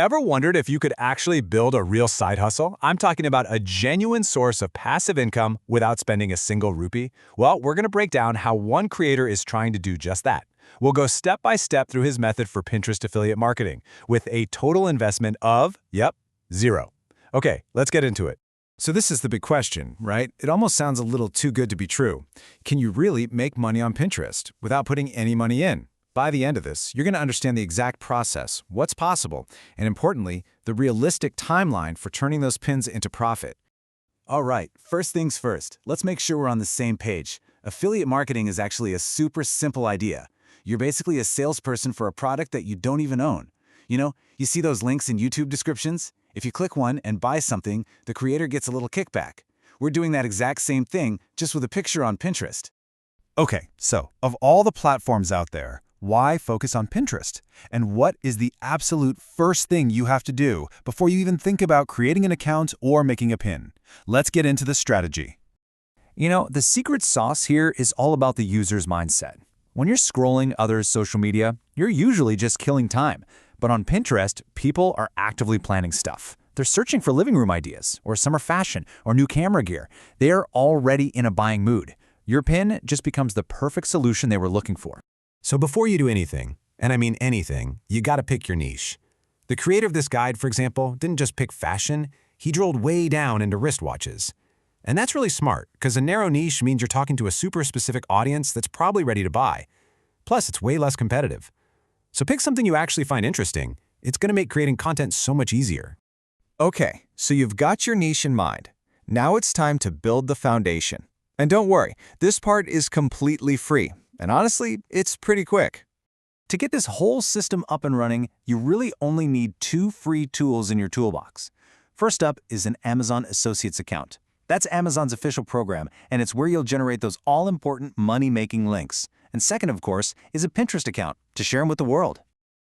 Ever wondered if you could actually build a real side hustle? I'm talking about a genuine source of passive income without spending a single rupee. Well, we're going to break down how one creator is trying to do just that. We'll go step by step through his method for Pinterest affiliate marketing with a total investment of, zero. Okay, let's get into it. So this is the big question, right? It almost sounds a little too good to be true. Can you really make money on Pinterest without putting any money in? By the end of this, you're going to understand the exact process, what's possible, and importantly, the realistic timeline for turning those pins into profit. All right, first things first, let's make sure we're on the same page. Affiliate marketing is actually a super simple idea. You're basically a salesperson for a product that you don't even own. You see those links in YouTube descriptions? If you click one and buy something, the creator gets a little kickback. We're doing that exact same thing, just with a picture on Pinterest. Okay, so of all the platforms out there, why focus on Pinterest? And what is the absolute first thing you have to do before you even think about creating an account or making a pin? Let's get into the strategy. The secret sauce here is all about the user's mindset. When you're scrolling others' social media, you're usually just killing time. But on Pinterest, people are actively planning stuff. They're searching for living room ideas, or summer fashion, or new camera gear. They are already in a buying mood. Your pin just becomes the perfect solution they were looking for. So before you do anything, and I mean anything, you gotta pick your niche. The creator of this guide, for example, didn't just pick fashion, he drilled way down into wristwatches. And that's really smart, because a narrow niche means you're talking to a super specific audience that's probably ready to buy. Plus, it's way less competitive. So pick something you actually find interesting. It's gonna make creating content so much easier. Okay, so you've got your niche in mind. Now it's time to build the foundation. And don't worry, this part is completely free. And honestly, it's pretty quick. To get this whole system up and running, you really only need 2 free tools in your toolbox. First up is an Amazon Associates account. That's Amazon's official program, and it's where you'll generate those all-important money-making links. And second, of course, is a Pinterest account to share them with the world.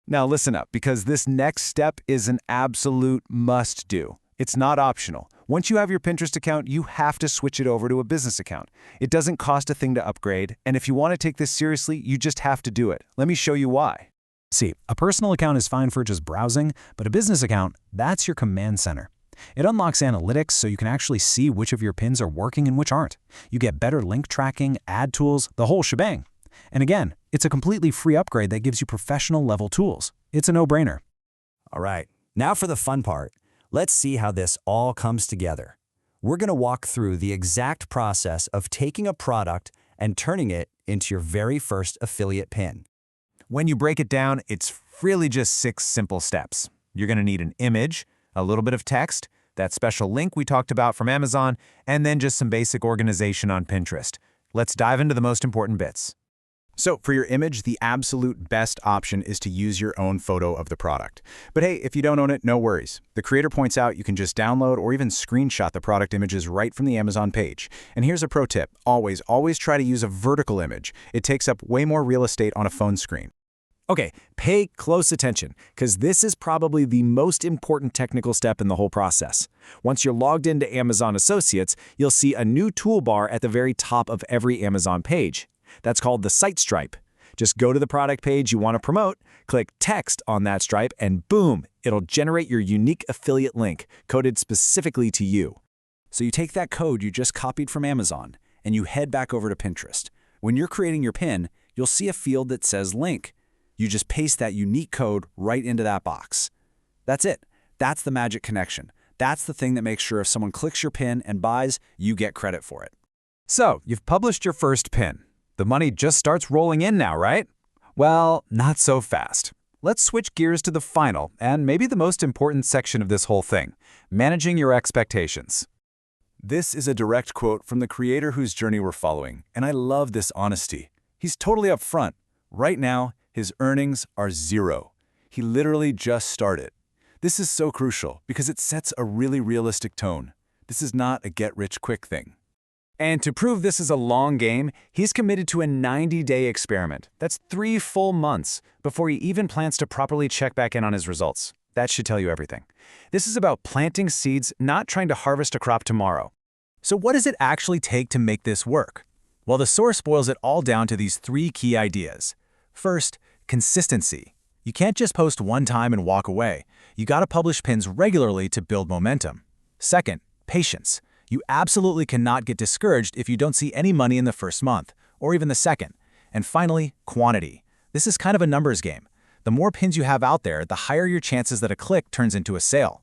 Now listen up, because this next step is an absolute must-do. It's not optional. Once you have your Pinterest account, you have to switch it over to a business account. It doesn't cost a thing to upgrade, and if you want to take this seriously, you just have to do it. Let me show you why. See, a personal account is fine for just browsing, but a business account, that's your command center. It unlocks analytics so you can actually see which of your pins are working and which aren't. You get better link tracking, ad tools, the whole shebang. And again, it's a completely free upgrade that gives you professional level tools. It's a no-brainer. All right, now for the fun part. Let's see how this all comes together. We're going to walk through the exact process of taking a product and turning it into your very first affiliate pin. When you break it down, it's really just 6 simple steps. You're gonna need an image, a little bit of text, that special link we talked about from Amazon, and then just some basic organization on Pinterest. Let's dive into the most important bits. So for your image, the absolute best option is to use your own photo of the product. But hey, if you don't own it, no worries. The creator points out you can just download or even screenshot the product images right from the Amazon page. And here's a pro tip. Always try to use a vertical image. It takes up way more real estate on a phone screen. Okay, pay close attention, because this is probably the most important technical step in the whole process. Once you're logged into Amazon Associates, you'll see a new toolbar at the very top of every Amazon page. That's called the site stripe. Just go to the product page you want to promote, click text on that stripe, and boom, it'll generate your unique affiliate link, coded specifically to you. So you take that code you just copied from Amazon, and you head back over to Pinterest. When you're creating your pin, you'll see a field that says link. You just paste that unique code right into that box. That's it. That's the magic connection. That's the thing that makes sure if someone clicks your pin and buys, you get credit for it. So, you've published your first pin. The money just starts rolling in now, right? Well, not so fast. Let's switch gears to the final and maybe the most important section of this whole thing, managing your expectations. This is a direct quote from the creator whose journey we're following, and I love this honesty. He's totally upfront. Right now, his earnings are 0. He literally just started. This is so crucial because it sets a really realistic tone. This is not a get-rich-quick thing. And to prove this is a long game, he's committed to a 90-day experiment. That's 3 full months before he even plans to properly check back in on his results. That should tell you everything. This is about planting seeds, not trying to harvest a crop tomorrow. So what does it actually take to make this work? Well, the source boils it all down to these 3 key ideas. First, consistency. You can't just post one time and walk away. You gotta publish pins regularly to build momentum. Second, patience. You absolutely cannot get discouraged if you don't see any money in the first month, or even the second. And finally, quantity. This is kind of a numbers game. The more pins you have out there, the higher your chances that a click turns into a sale.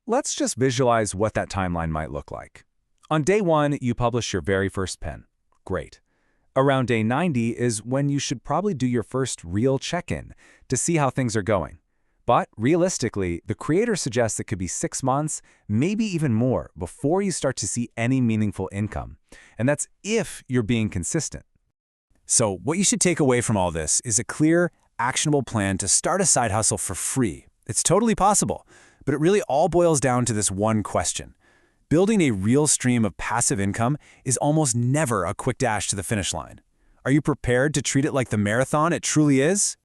Let's just visualize what that timeline might look like. On day 1, you publish your very first pin. Great. Around day 90 is when you should probably do your first real check-in to see how things are going. But realistically, the creator suggests it could be 6 months, maybe even more, before you start to see any meaningful income. And that's if you're being consistent. So what you should take away from all this is a clear, actionable plan to start a side hustle for free. It's totally possible, but it really all boils down to this one question. Building a real stream of passive income is almost never a quick dash to the finish line. Are you prepared to treat it like the marathon it truly is?